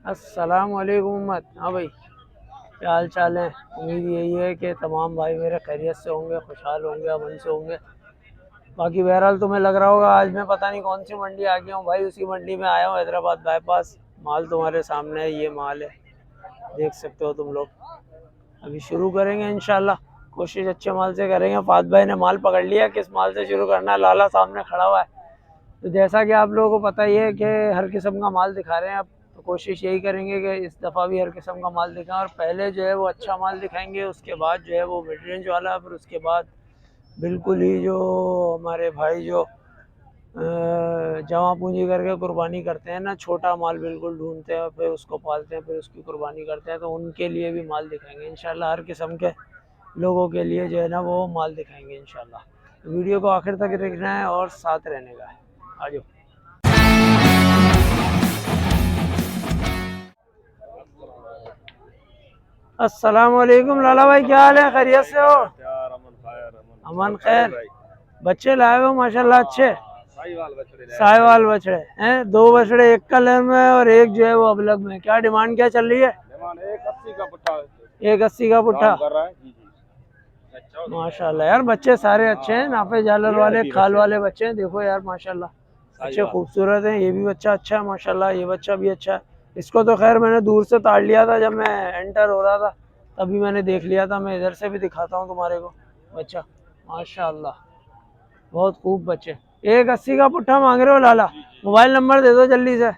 अस्सलाम वालेकुम उम्मत। हाँ भाई, क्या हाल चाल है। उम्मीद यही है कि तमाम भाई मेरे खैरियत से होंगे, खुशहाल होंगे, अमन से होंगे। बाकी बहरहाल तुम्हें लग रहा होगा आज मैं पता नहीं कौन सी मंडी आ गया हूँ भाई। उसी मंडी में आया हूँ, हैदराबाद बाईपास। माल तुम्हारे सामने है, ये माल है, देख सकते हो तुम लोग। अभी शुरू करेंगे इंशाल्लाह, कोशिश अच्छे माल से करेंगे। फात भाई ने माल पकड़ लिया, किस माल से शुरू करना है। लाला सामने खड़ा हुआ है। तो जैसा कि आप लोगों को पता ही है कि हर किस्म का माल दिखा रहे हैं अब। तो कोशिश यही करेंगे कि इस दफ़ा भी हर किस्म का माल दिखाएं, और पहले जो है वो अच्छा माल दिखाएंगे, उसके बाद जो है वो मिड रेंज वाला, फिर उसके बाद बिल्कुल ही जो हमारे भाई जो जमा पूंजी करके कुर्बानी करते हैं ना, छोटा माल बिल्कुल ढूंढते हैं, फिर उसको पालते हैं, फिर उसकी कुर्बानी करते हैं, तो उनके लिए भी माल दिखाएंगे इंशाल्लाह। हर किस्म के लोगों के लिए जो है ना वो माल दिखाएंगे इंशाल्लाह। तो वीडियो को आखिर तक देखना है और साथ रहने का है। आ जाओ। अस्सलाम वालेकुम लाला भाई, क्या हाल है, खैरियत से हो? अमन खैर। बच्चे लाए हो माशाल्लाह अच्छे। साहिवाल बछड़े हैं, दो बछड़े एक कलर में और एक जो है वो अबलग में। क्या डिमांड क्या चल रही है? एक 80 का पुट्ठा है। एक 80 का पुट्ठा। कर रहा है जी जी। माशाल्लाह यार, बच्चे सारे अच्छे हैं, नाफे जालर वाले, खाल वाले बच्चे हैं। देखो यार माशाल्लाह अच्छे खूबसूरत हैं। ये भी बच्चा अच्छा है माशाल्लाह, ये बच्चा भी अच्छा है। इसको तो खैर मैंने दूर से ताड़ लिया था, जब मैं एंटर हो रहा था तभी मैंने देख लिया था। मैं इधर से भी दिखाता हूँ तुम्हारे को बच्चा। माशाल्लाह बहुत खूब बच्चे। एक 80 का पुट्ठा मांग रहे हो लाला? मोबाइल नंबर दे दो जल्दी से।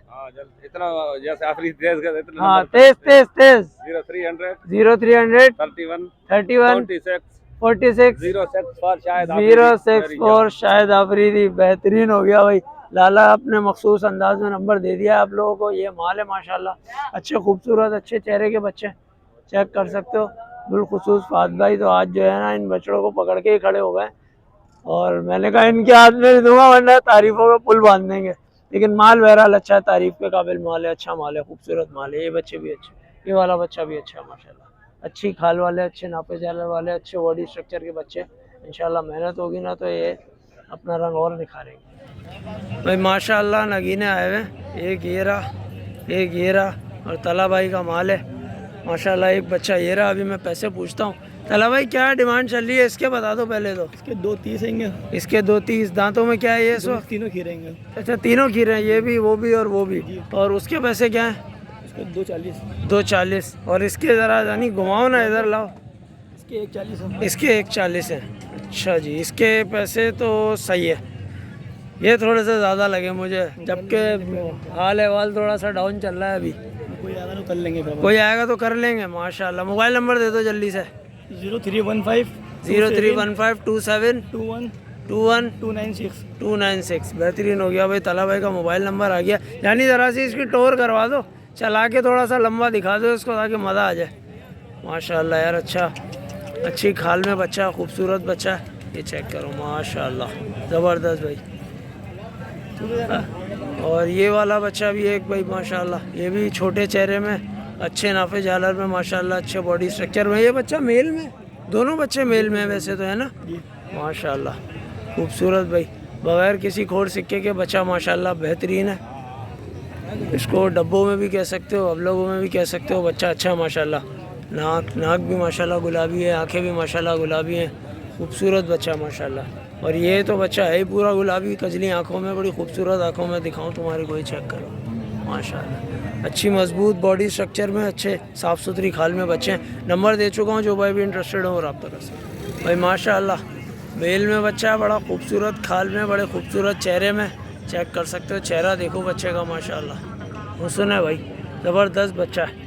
इतना जैसे आखिरी तेज का इतना हाँ तेज तेज तेज। 0300 0300 31 31 46 064 शायद आफरीदी। बेहतरीन हो गया भाई, लाला अपने मखसूस अंदाज में नंबर दे दिया आप लोगों को। ये माल है माशाल्लाह, अच्छे खूबसूरत अच्छे चेहरे के बच्चे, चेक कर सकते हो। बिलखुसूस फात भाई तो आज जो है ना इन बछड़ों को पकड़ के ही खड़े हो गए, और मैंने कहा इनके हाथ में नहीं दूंगा वरना तारीफों का पुल बांध देंगे। लेकिन माल बहरहाल अच्छा है, तारीफ के काबिल माल है, अच्छा माल है, खूबसूरत माल है। ये बच्चे भी अच्छे, ये वाला बच्चा भी अच्छा है माशाल्लाह। अच्छी खाल वाले, अच्छे नापे जाले वाले, अच्छे बॉडी स्ट्रक्चर के बच्चे। इंशाल्लाह मेहनत होगी ना तो ये अपना रंग और निखारेंगे भाई। माशाल्लाह नगीने आए हुए, एक ये रहा, एक ये रहा, और तला भाई का माल है माशाल्लाह। एक बच्चा ये रहा। अभी मैं पैसे पूछता हूँ। तला भाई क्या डिमांड चल रही है इसके, बता दो पहले तो। इसके 230 होंगे। इसके 230। दांतों में क्या है ये? सो तीनों खीरेंगे। अच्छा तीनों खीरे हैं, ये भी वो भी और वो भी। और उसके पैसे क्या हैं? इसके 240। 240। और इसके ज़रा यानी घुमाओ ना, इधर लाओ। इसके 140 है। इसके 140 है। अच्छा जी, इसके पैसे तो सही है। ये थोड़े से ज़्यादा लगे मुझे, जबकि हाल अहवाल थोड़ा सा डाउन चल रहा है अभी। कोई आएगा तो कर लेंगे। कोई आएगा तो कर लेंगे माशाल्लाह। मोबाइल नंबर दे दो जल्दी से। 0315 0315 27 21 21 296। 296। बेहतरीन हो गया भाई, तला भाई का मोबाइल नंबर आ गया। यानी ज़रा सी इसकी टोर करवा दो, चला के थोड़ा सा लंबा दिखा दो इसको, ताकि मज़ा आ जाए। माशाल्लाह यार, अच्छा अच्छी खाल में बच्चा, खूबसूरत बच्चा। ये चेक करो माशाल्लाह, ज़बरदस्त भाई। और ये वाला बच्चा भी एक भाई माशाल्लाह, ये भी छोटे चेहरे में, अच्छे नाफे झालर में माशाल्लाह, अच्छे बॉडी स्ट्रक्चर में। ये बच्चा मेल में, दोनों बच्चे मेल में वैसे तो है ना। माशाल्लाह खूबसूरत भाई, बगैर किसी खोड़ सिक्के के बच्चा माशाल्लाह बेहतरीन है। इसको डब्बों में भी कह सकते हो, अबलोगों में भी कह सकते हो। बच्चा अच्छा है माशाल्लाह। नाक भी माशाल्लाह गुलाबी है, आंखें भी माशाल्लाह गुलाबी हैं। खूबसूरत बच्चा माशाल्लाह। और ये तो बच्चा है ही पूरा गुलाबी, कजली आंखों में, बड़ी खूबसूरत आंखों में। दिखाऊं तुम्हारी, कोई चेक करो माशाल्लाह। अच्छी मजबूत बॉडी स्ट्रक्चर में, अच्छे साफ़ सुथरी खाल में बच्चे हैं। नंबर दे चुका हूँ, जो भाई भी इंटरेस्टेड हो रब्ता कर सकते भाई। माशाल्लाह मेल में बच्चा है, बड़ा खूबसूरत खाल में, बड़े खूबसूरत चेहरे में। चेक कर सकते हो, चेहरा देखो बच्चे का माशाल्लाह, हुस्न है भाई, ज़बरदस्त बच्चा है।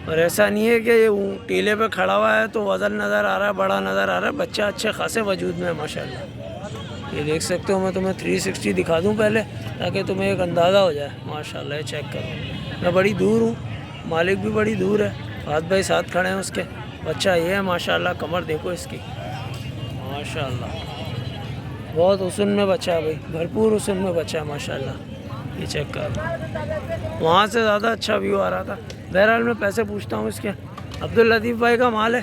और ऐसा नहीं है कि ये टीले पे खड़ा हुआ है तो वज़न नज़र आ रहा है, बड़ा नज़र आ रहा है। बच्चा अच्छे खासे वजूद में है माशाल्लाह। ये देख सकते हो, मैं तुम्हें 360 दिखा दूं पहले, ताकि तुम्हें एक अंदाज़ा हो जाए माशाल्लाह। ये चेक करो, मैं बड़ी दूर हूँ, मालिक भी बड़ी दूर है, हाथ भाई साथ खड़े हैं उसके। बच्चा ये है माशाल्लाह, कमर देखो इसकी माशाल्लाह, बहुत हुस्न में बच्चा है भाई, भरपूर हुस्न में बच्चा है माशाल्लाह। ये चेक करो, वहाँ से ज़्यादा अच्छा व्यू आ रहा था। बहरहाल मैं पैसे पूछता हूँ इसके। अब्दुल लतीफ़ भाई का माल है,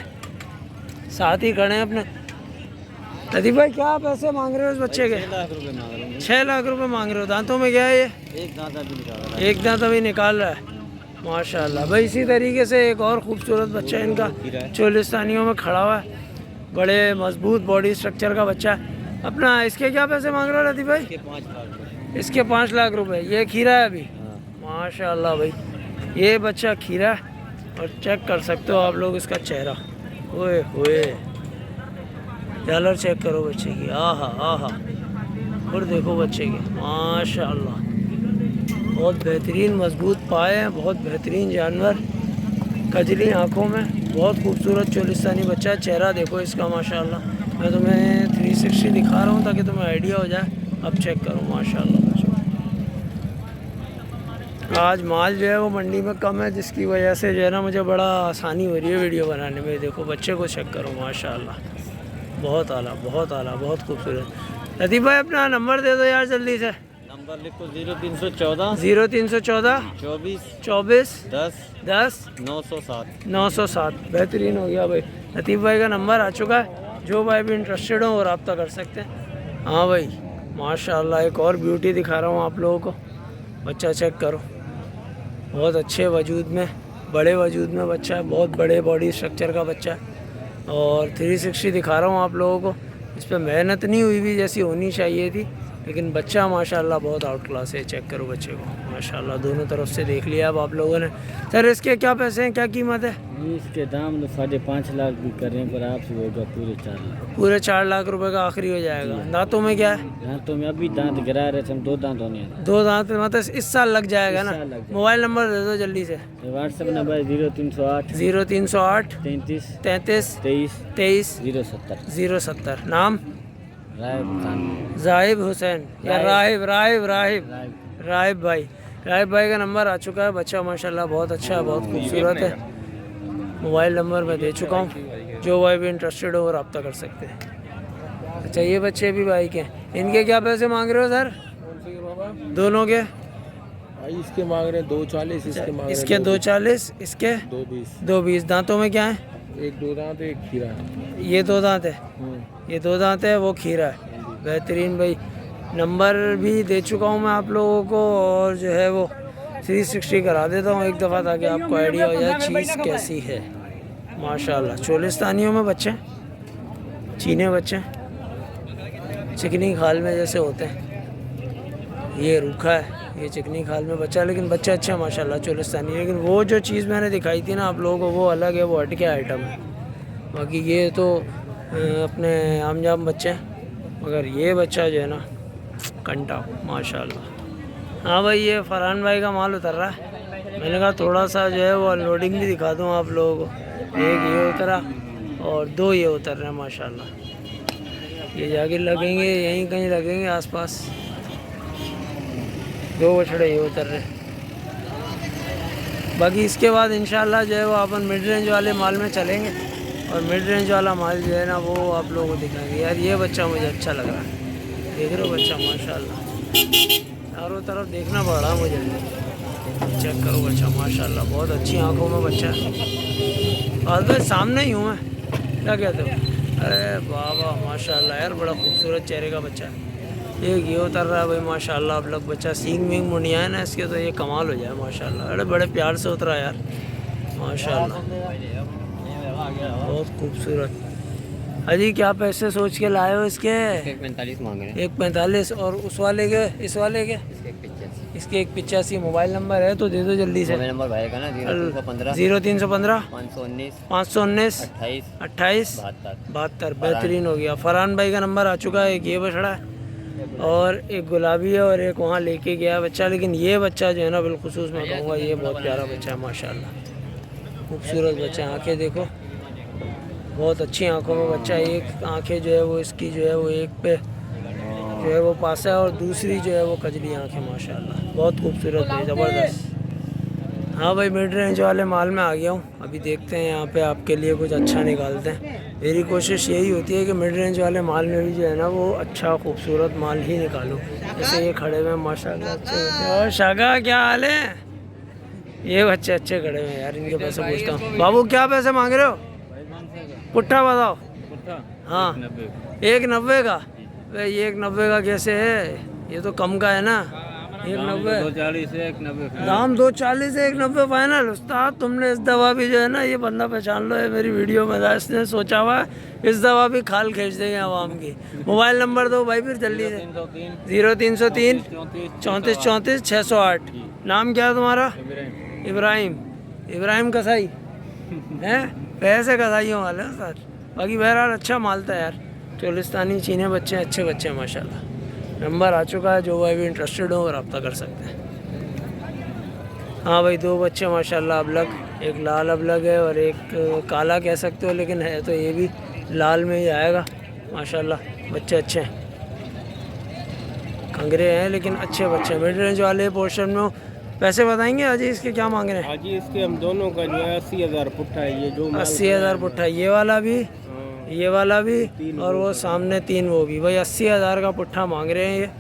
साथ ही खड़े हैं अपने। लतीफ़ भाई क्या पैसे मांग रहे हो इस बच्चे के? 6 लाख रुपए मांग रहे 6 लाख रुपए मांग रहे हो। दांतों में क्या है ये? एक दांत अभी निकाल रहा है। एक दांत अभी निकाल रहा है। माशाल्लाह भाई। इसी तरीके से एक और खूबसूरत बच्चा इनका चोलिस्तानियों में खड़ा हुआ है, बड़े मजबूत बॉडी स्ट्रक्चर का बच्चा है अपना। इसके क्या पैसे मांग रहे हो लतीफ़ भाई? इसके 5 लाख रुपए। ये खीरा है अभी। माशाल्लाह भाई, ये बच्चा खीरा है और चेक कर सकते हो आप लोग इसका चेहरा। ओए होए, झालर चेक करो बच्चे की, आहा आहा। और देखो बच्चे की, माशाल्लाह बहुत बेहतरीन मजबूत पाए हैं, बहुत बेहतरीन जानवर, कजली आँखों में, बहुत खूबसूरत चोलिस्तानी बच्चा है। चेहरा देखो इसका माशाल्लाह। मैं तुम्हें 360 दिखा रहा हूँ ताकि तुम्हें आइडिया हो जाए। अब चेक करो माशाल्लाह बच्चों। आज माल जो है वो मंडी में कम है, जिसकी वजह से जो है ना मुझे बड़ा आसानी हो रही है वीडियो बनाने में। देखो बच्चे को चेक करो माशाल्लाह, बहुत आला, बहुत आला, बहुत खूबसूरत। लतीफ़ भाई अपना नंबर दे दो यार जल्दी से। नंबर लिखो 0314 0314 24 24 10 10 907। 907। बेहतरीन हो गया भाई। लतीफ़ भाई का नंबर आ चुका है, जो भाई भी इंटरेस्टेड हो वो रब्ता कर सकते हैं। हाँ भाई माशाल्लाह, एक और ब्यूटी दिखा रहा हूँ आप लोगों को। बच्चा चेक करो, बहुत अच्छे वजूद में, बड़े वजूद में बच्चा है, बहुत बड़े बॉडी स्ट्रक्चर का बच्चा है। और 360 दिखा रहा हूँ आप लोगों को। इस पर मेहनत नहीं हुई भी जैसी होनी चाहिए थी, लेकिन बच्चा माशाल्लाह बहुत आउट क्लास है। चेक करो बच्चे को माशाल्लाह, दोनों तरफ से देख लिया अब आप लोगों ने। सर इसके क्या पैसे हैं, क्या कीमत है? इसके दाम तो 5.5 लाख भी कर रहे हैं, पर आपसे होगा पूरे 4 लाख। पूरे 4 लाख रुपए का आखिरी हो जाएगा। दांतों में क्या है? दांतों में अभी दांत गिरा रहे थे हम, 2 दांत होने हैं। 2 दांत, मतलब इस साल लग जाएगा ना। इस साल लग जाएगा। मोबाइल नंबर दे दो जल्दी से। WhatsApp number 0308 0308 33 33 23 23 070। 070। नाम? राय खान। जाहिब हुसैन या राहिब? राहिब राहिब राय। राहिब भाई। राहिब भाई का नंबर आ चुका है। बच्चा माशाल्लाह बहुत अच्छा है, बहुत खूबसूरत है। मोबाइल नंबर मैं दे चुका हूँ, जो भाई भी इंटरेस्टेड हो वो रब्ता कर सकते हैं। अच्छा ये बच्चे भी भाई के, इनके क्या पैसे मांग रहे हो सर? दोनों के? भाई इसके मांग रहे हैं 240, इसके मांग रहे हैं इसके 240, इसके 220। 220। दांतों में क्या है? एक 2 दांत, एक खीरा है। ये 2 दांत है, ये 2 दांत है, वो खीरा है। बेहतरीन भाई। नंबर भी दे चुका हूँ मैं आप लोगों को, और जो है वो 360 करा देता हूँ एक दफ़ा, ताकि आपको आइडिया हो जाए चीज़ कैसी है। माशाल्लाह चोलिस्तानियों में बच्चे, चीने बच्चे, चिकनी खाल में जैसे होते हैं। ये रूखा है, ये चिकनी खाल में बच्चा, लेकिन बच्चा अच्छा है माशाल्लाह चोलिस्तानी। लेकिन वो जो चीज़ मैंने दिखाई थी ना आप लोगों को, वो अलग है, वो हटके आइटम है। बाकी ये तो अपने आमजाम बच्चे हैं, मगर ये बच्चा जो है ना कंटा माशाल्लाह। हाँ भाई ये फरहान भाई का माल उतर रहा है। मैंने कहा थोड़ा सा जो है वो अनलोडिंग भी दिखा दूँ आप लोगों को। एक ये उतरा और 2 ये उतर रहे हैं माशाल्लाह। ये जाके लगेंगे, यहीं कहीं लगेंगे आसपास। 2 बछड़े ये उतर रहे हैं। बाकी इसके बाद इंशाल्लाह जो है वो अपन मिड रेंज वाले माल में चलेंगे, और मिड रेंज वाला माल जो है ना वो आप लोगों को दिखाएंगे। यार ये बच्चा मुझे अच्छा लग रहा है, देख रहे हो बच्चा माशाल्लाह। चारों तरफ देखना पड़ रहा है मुझे। चेक करो बच्चा माशाल्लाह, बहुत अच्छी आंखों में बच्चा है। और भाई सामने ही हूँ मैं, क्या कहते हो? अरे बाबा माशाल्लाह यार, बड़ा खूबसूरत चेहरे का बच्चा है। एक ये उतर रहा है भाई माशाल्लाह। अब लग बच्चा सींग मींग मुंडिया है ना इसके, तो ये कमाल हो जाए माशाल्लाह। अरे बड़े प्यार से उतरा यार माशाल्लाह, बहुत खूबसूरत। अजी क्या पैसे सोच के लाए हो इसके? 145 मांग रहे हैं। 145। और उस वाले के, इस वाले के? इसके 185। मोबाइल नंबर है तो दे दो जल्दी से। मोबाइल नंबर भाई का ना 0315 0315 519 519 28 72। बेहतरीन हो गया। फरहान भाई का नंबर आ चुका है। एक ये बछड़ा है और एक गुलाबी है, और एक वहाँ लेके गया बच्चा। लेकिन ये बच्चा जो है ना बिलखुसूस मैं कहूँगा ये बहुत प्यारा बच्चा है माशाल्लाह। खूबसूरत बच्चा है, आँखें देखो, बहुत अच्छी आंखों में बच्चा है। एक आंखें जो है वो इसकी जो है वो एक पे जो है वो पासा है, और दूसरी जो है वो कजली आंखें माशाल्लाह, बहुत खूबसूरत है, ज़बरदस्त। हाँ भाई मिड रेंज वाले माल में आ गया हूँ। अभी देखते हैं यहाँ पे आपके लिए कुछ अच्छा निकालते हैं। मेरी कोशिश यही होती है कि मिड रेंज वाले माल में भी जो है ना वो अच्छा खूबसूरत माल ही निकालूँ। जैसे ये खड़े हुए माशाल्लाह अच्छे होते हैं। और शागा क्या हाल है? ये बच्चे अच्छे खड़े हुए हैं यार, इनके पैसे पूछता हूँ। बाबू क्या पैसे मांग रहे हो? पुट्ठा बताओ। हाँ 190 का? भाई 190 का कैसे है? ये तो कम का है ना। 190 240 से 190 दाम 240 से 190 फाइनल। उस्ताद तुमने इस दवा भी जो है ना, ये बंदा पहचान लो, है मेरी वीडियो में था, इसने सोचा हुआ है इस दवा भी खाल खींच देंगे आवाम की। मोबाइल नंबर दो भाई फिर जल्दी से। 0303 34 34 608। नाम क्या है तुम्हारा? इब्राहिम। इब्राहिम कसाई हैं, पैसे कसाइयों वाले हैं सर। बाकी बहरहाल अच्छा माल था यार, चोलिस्तानी चीने बच्चे अच्छे बच्चे हैं माशाल्लाह। नंबर आ चुका है, जो भाई भी इंटरेस्टेड हो रब्ता कर सकते हैं। हाँ भाई 2 बच्चे माशाल्लाह अबलग, एक लाल अबलग है और एक काला कह सकते हो, लेकिन है तो ये भी लाल में ही आएगा माशाल्लाह। बच्चे अच्छे हैं, खंगरे हैं लेकिन अच्छे बच्चे। मिड रेंज वाले पोर्शन में पैसे बताएंगे आज इसके क्या मांग रहे हैं? आज इसके हम दोनों का जो है 80,000 पुट्ठा है। ये जो 80,000 पुट्ठा, ये वाला भी, ये वाला भी और वो सामने 3 वो भी। भाई 80,000 का पुट्ठा मांग रहे हैं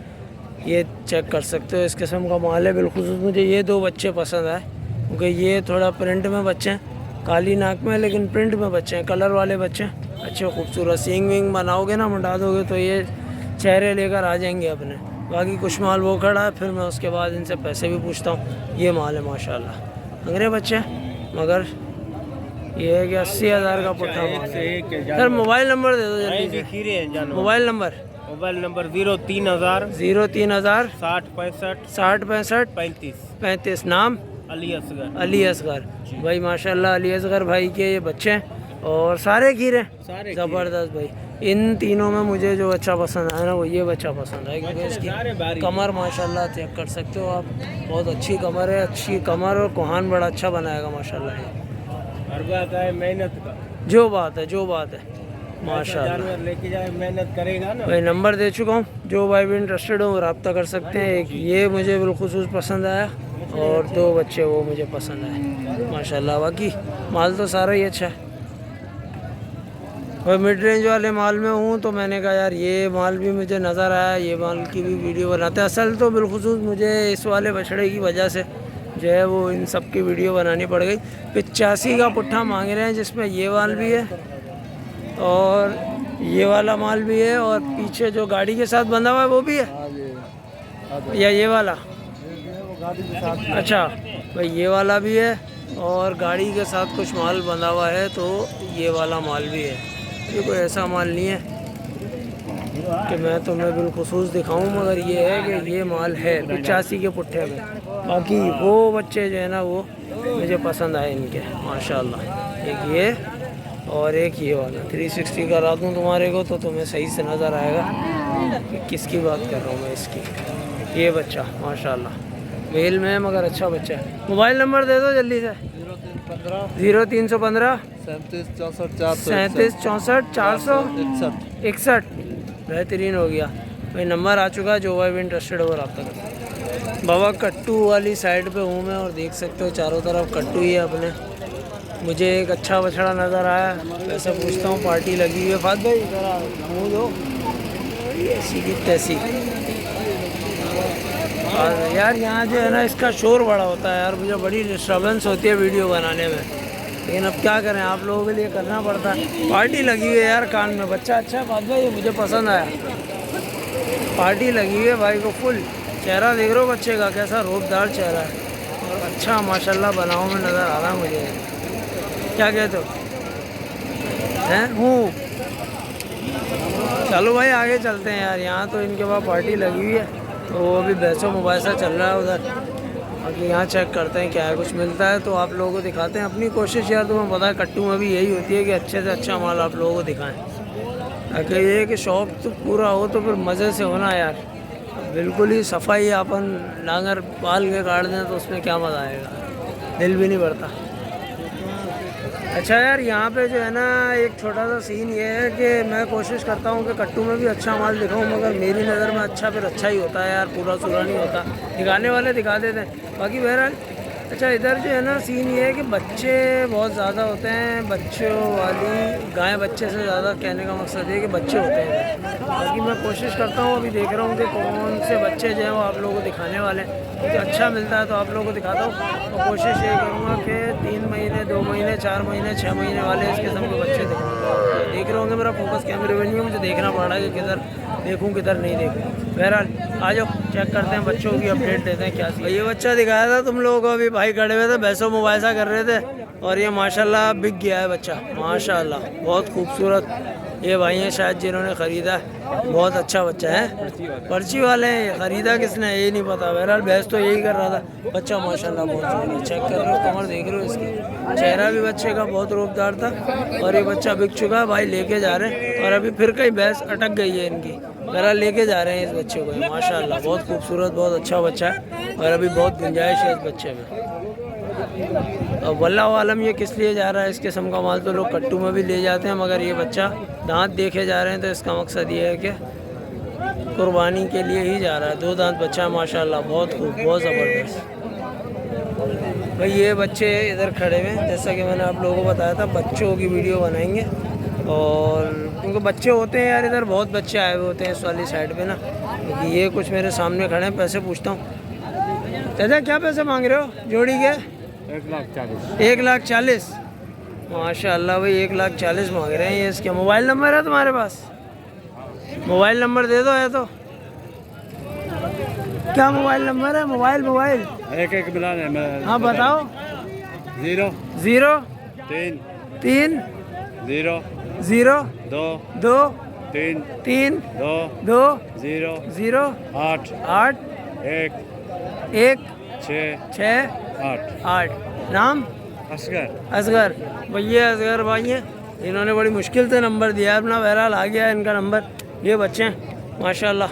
ये चेक कर सकते हो। इस किस्म का माल है। बिलखुसूस मुझे ये 2 बच्चे पसंद आए, क्योंकि ये थोड़ा प्रिंट में बच्चे हैं, काली नाक में लेकिन प्रिंट में बच्चे हैं, कलर वाले बच्चे हैं, अच्छे खूबसूरत। सींग विंग बनाओगे ना, मुंडा दोगे तो ये चेहरे लेकर आ जाएंगे अपने। बाकी कुछ माल वो खड़ा है, फिर मैं उसके बाद इनसे पैसे भी पूछता हूँ। ये माल है माशाल्लाह, अंग्रेज बच्चे हैं, मगर ये है कि 80,000 का पुट्ठा माल है। सर मोबाइल नंबर दे दो जल्दी से। Mobile number 03,000 03,000 60 65 60 65 35। नाम अली असगर। अली असगर भाई माशाल्लाह। अली असगर भाई के ये बच्चे हैं और सारे खीरे ज़बरदस्त भाई। इन तीनों में मुझे जो अच्छा पसंद आया ना, वो ये बच्चा पसंद आया, क्योंकि इसकी कमर माशाल्लाह चेक कर सकते हो आप, बहुत अच्छी कमर है, अच्छी कमर और कोहान बड़ा अच्छा बनाएगा माशाल्लाह। हर बात है मेहनत का, जो बात है माशाल्लाह। जानवर लेके जाए मेहनत करेगा ना। भाई नंबर दे चुका हूँ, जो भाई भी इंटरेस्टेड हो रब्ता कर सकते हैं। एक ये मुझे बिलखुसूस पसंद आया और 2 बच्चे वो मुझे पसंद आए माशाल्लाह। बाकी माल तो सारा ही अच्छा है। और मिड रेंज वाले माल में हूँ तो मैंने कहा यार ये माल भी मुझे नज़र आया, ये माल की भी वीडियो बनाते हैं। असल तो बिलखुसूस मुझे इस वाले बछड़े की वजह से जो है वो इन सब की वीडियो बनानी पड़ गई। 85 का पुट्ठा मांग रहे हैं, जिसमें ये माल भी है और ये वाला माल भी है, और पीछे जो गाड़ी के साथ बंधा हुआ है वो भी है, या ये वाला? अच्छा भाई ये वाला भी है और गाड़ी के साथ कुछ माल बंधा हुआ है, तो ये वाला माल भी है। ये कोई ऐसा माल नहीं है कि मैं तुम्हें बिलखुसूस दिखाऊं, मगर ये है कि ये माल है 85 के पुट्ठे में। बाकी वो बच्चे जो है ना वो मुझे पसंद आए इनके माशाल्लाह। एक ये और एक ये वाला। 360 करा दूँ तुम्हारे को तो तुम्हें सही से नज़र आएगा कि किसकी बात कर रहा हूँ मैं। इसकी ये बच्चा माशाल्लाह मेल में है, मगर अच्छा बच्चा है। मोबाइल नंबर दे दो जल्दी से। 0315 37 64 461। बेहतरीन हो गया भाई, नंबर आ चुका है। जो भाई भी इंटरेस्टेड हो रब्ता कर। बाबा कट्टू वाली साइड पे हूँ मैं और देख सकते हो चारों तरफ कट्टू ही है अपने। मुझे एक अच्छा बछड़ा नज़र आया, वैसे पूछता हूँ, पार्टी लगी हुई है। फात भाई ज़रा मुँह दो, ऐसी की तैसी। यार यहाँ जो है ना इसका शोर बड़ा होता है यार, मुझे बड़ी डिस्टर्बेंस होती है वीडियो बनाने में, लेकिन अब क्या करें, आप लोगों के लिए करना पड़ता है। पार्टी लगी हुई है यार कान में। बच्चा अच्छा है बात भाई, ये मुझे पसंद आया। पार्टी लगी हुई है भाई को फुल। चेहरा देख रहे हो बच्चे का, कैसा रोबदार चेहरा है और अच्छा माशाल्लाह बनाओ में नज़र आ रहा है मुझे। क्या कहते हो हैं? हूँ चलो भाई आगे चलते हैं यार। यहाँ तो इनके पास पार्टी लगी हुई है, तो वो अभी बहसों मुबाहिसा चल रहा है उधर। बाकी यहाँ चेक करते हैं क्या है, कुछ मिलता है तो आप लोगों को दिखाते हैं। अपनी कोशिश यार तुम्हें पता है कट्टू में भी यही होती है कि अच्छे से अच्छा माल आप लोगों को दिखाएं। अगर ये कि शौक तो पूरा हो तो फिर मज़े से होना यार। बिल्कुल ही सफाई अपन डांगर पाल के काट दें तो उसमें क्या मज़ा आएगा, दिल भी नहीं भरता। अच्छा यार यहाँ पे जो है ना एक छोटा सा सीन ये है कि मैं कोशिश करता हूँ कि कट्टू में भी अच्छा माल दिखाऊँ, मगर मेरी नज़र में अच्छा फिर अच्छा ही होता है यार, पूरा सूरा नहीं होता। दिखाने वाले दिखा देते हैं। बाकी बहरहाल अच्छा इधर जो है ना सीन ये है कि बच्चे बहुत ज़्यादा होते हैं। बच्चों वाली गाय बच्चे से ज़्यादा, कहने का मकसद है कि बच्चे होते हैं। बाकी मैं कोशिश करता हूँ, अभी देख रहा हूँ कि कौन से बच्चे जो हैं वो आप लोगों को दिखाने वाले हैं। तो अच्छा मिलता है तो आप लोगों को दिखाता हूँ, और कोशिश ये करूँगा कि 3 महीने 2 महीने 4 महीने 6 महीने वाले इस किस्म के बच्चे दिखाऊँ। देख रहे होंगे मेरा फोकस कैमरे में नहीं है, मुझे देखना पड़ रहा है कि किधर देखूँ किधर नहीं देखूँ। बहरहाल आ जाओ। चेक करते हैं बच्चों की अपडेट देते हैं क्या ये बच्चा दिखाया था तुम लोगों को, अभी भाई खड़े हुए थे भैंसों मुबाइसा कर रहे थे और ये माशाल्लाह बिक गया है बच्चा माशाल्लाह, बहुत खूबसूरत। ये भाई हैं शायद जिन्होंने ख़रीदा है, बहुत अच्छा बच्चा है, पर्ची वाले हैं। ये ख़रीदा किसने ये नहीं पता, बहरहाल भैंस तो यही कर रहा था। बच्चा माशाल्लाह बहुत सुंदर, चेक कर रहे हो, कमर देख रहे हो इसकी, चेहरा भी बच्चे का बहुत रूपदार था और ये बच्चा बिक चुका है। भाई लेके जा रहे हैं और अभी फिर कहीं भैंस अटक गई है इनकी, बहरहाल लेके जा रहे हैं इस बच्चे को। माशाल्लाह बहुत खूबसूरत, बहुत अच्छा बच्चा है और अभी बहुत गुंजाइश है इस बच्चे में। अब वल्लाह आलम ये किस लिए जा रहा है, इस किस्म का माल तो लोग कट्टू में भी ले जाते हैं, मगर ये बच्चा दांत देखे जा रहे हैं तो इसका मकसद ये है कि कुर्बानी के लिए ही जा रहा है। 2 दांत बच्चा है माशाल्लाह, बहुत खूब, बहुत ज़बरदस्त। भाई ये बच्चे इधर खड़े हुए हैं, जैसा कि मैंने आप लोगों को बताया था बच्चों की वीडियो बनाएंगे और क्योंकि बच्चे होते हैं यार, इधर बहुत बच्चे आए हुए होते हैं इस वाली साइड पे ना, क्योंकि ये कुछ मेरे सामने खड़े हैं। पैसे पूछता हूँ चाचा, क्या पैसे मांग रहे हो जोड़ी के? 1,40,000। 1,40,000 माशाल्लाह भाई, 1,40,000 मांग रहे हैं ये। इसके मोबाइल नंबर है तुम्हारे पास? मोबाइल नंबर दे दो है तो। क्या मोबाइल नंबर है? मोबाइल एक मिलान है। हाँ बताओ। 0 0 3 3 0 0 2 2 3 3 2 2 0 0 8 8 1 1 6 6 8 8। नाम? असगर। भैया असगर भाई हैं, इन्होंने बड़ी मुश्किल से नंबर दिया है अपना, बहरहाल आ गया है इनका नंबर। ये बच्चे हैं माशाल्लाह,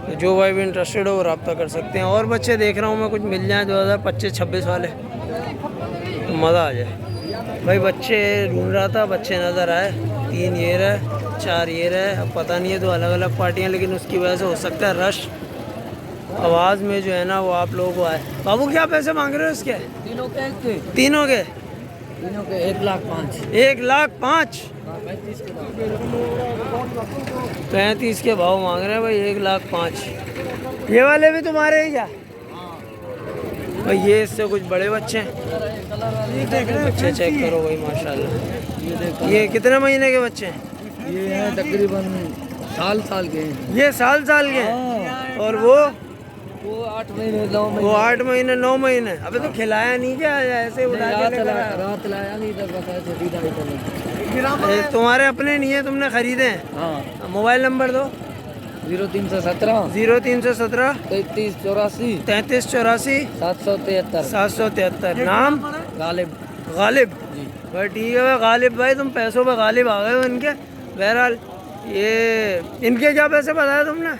तो जो भाई भी इंटरेस्टेड हो वो रब्ता कर सकते हैं। और बच्चे देख रहा हूँ मैं कुछ मिल जाएँ 2025-26 वाले तो मज़ा आ जाए। भाई बच्चे ढूंढ रहा था, बच्चे नज़र आए, 3 ये रहे, 4 ये रहे। अब पता नहीं है, तो अलग अलग पार्टियाँ, लेकिन उसकी वजह से हो सकता है रश आवाज़ में जो है ना वो आप लोगों को आए। बाबू क्या पैसे मांग रहे हो इसके? तीनों के 1,05,000। 1,05,000 35 के भाव मांग रहे हैं भाई, 1,05,000। ये वाले भी तुम्हारे हैं क्या भाई? ये इससे कुछ बड़े बच्चे हैं, बच्चे चेक करो भाई माशाल्लाह। ये कितने महीने के बच्चे हैं? ये है तकरीबन साल के हैं। ये साल के हैं। और वो 8 महीने 9 महीने। वो 8 महीने 9 महीने। अबे तो खिलाया नहीं क्या, ऐसे उड़ा के लेकर आया? रात लाया नहीं था, बताया तो सीधा ये तुम्हारे अपने नहीं है, तुमने खरीदे हैं? हाँ। मोबाइल नंबर दो। 0317 0317 33 84 33 84 773 773। नाम? गालिब। गालिब जी। भाई ठीक है भाई, गालिब भाई तुम पैसों पे गालिब आ गए हो इनके। बहरहाल ये इनके क्या पैसे बताया तुमने?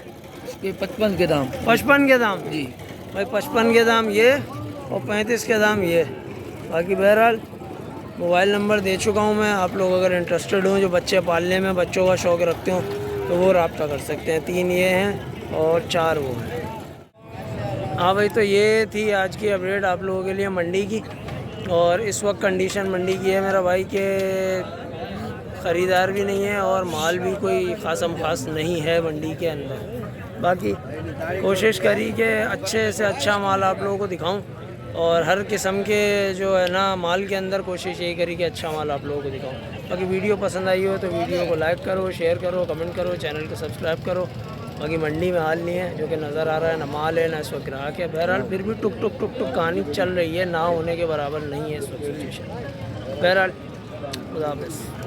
इसके 55 के दाम। 55 के दाम जी भाई, 55 के दाम ये और 35 के दाम ये। बाकी बहरहाल मोबाइल नंबर दे चुका हूँ मैं, आप लोग अगर इंटरेस्टेड हो, जो बच्चे पालने में बच्चों का शौक़ रखते हो तो वो रब्ता कर सकते हैं। 3 ये हैं और 4 वो हैं। हाँ भाई, तो ये थी आज की अपडेट आप लोगों के लिए मंडी की। और इस वक्त कंडीशन मंडी की है मेरा भाई के ख़रीदार भी नहीं है और माल भी कोई ख़ासम ख़ास नहीं है मंडी के अंदर। बाकी कोशिश करी कि अच्छे से अच्छा माल आप लोगों को दिखाऊं और हर किस्म के जो है ना माल के अंदर कोशिश यही करी कि अच्छा माल आप लोगों को दिखाऊं। बाकी वीडियो पसंद आई हो तो वीडियो को लाइक करो, शेयर करो, कमेंट करो, चैनल को सब्सक्राइब करो। बाकी मंडी में हाल नहीं है जो कि नज़र आ रहा है, ना माल है ना इस वक्त ग्राहक है। बहरहाल फिर भी टुक टुक टुक टुक कहानी चल रही है, ना होने के बराबर नहीं है इस वक्त सिचुएशन। बहरहाल खुदा हाफ़िज़।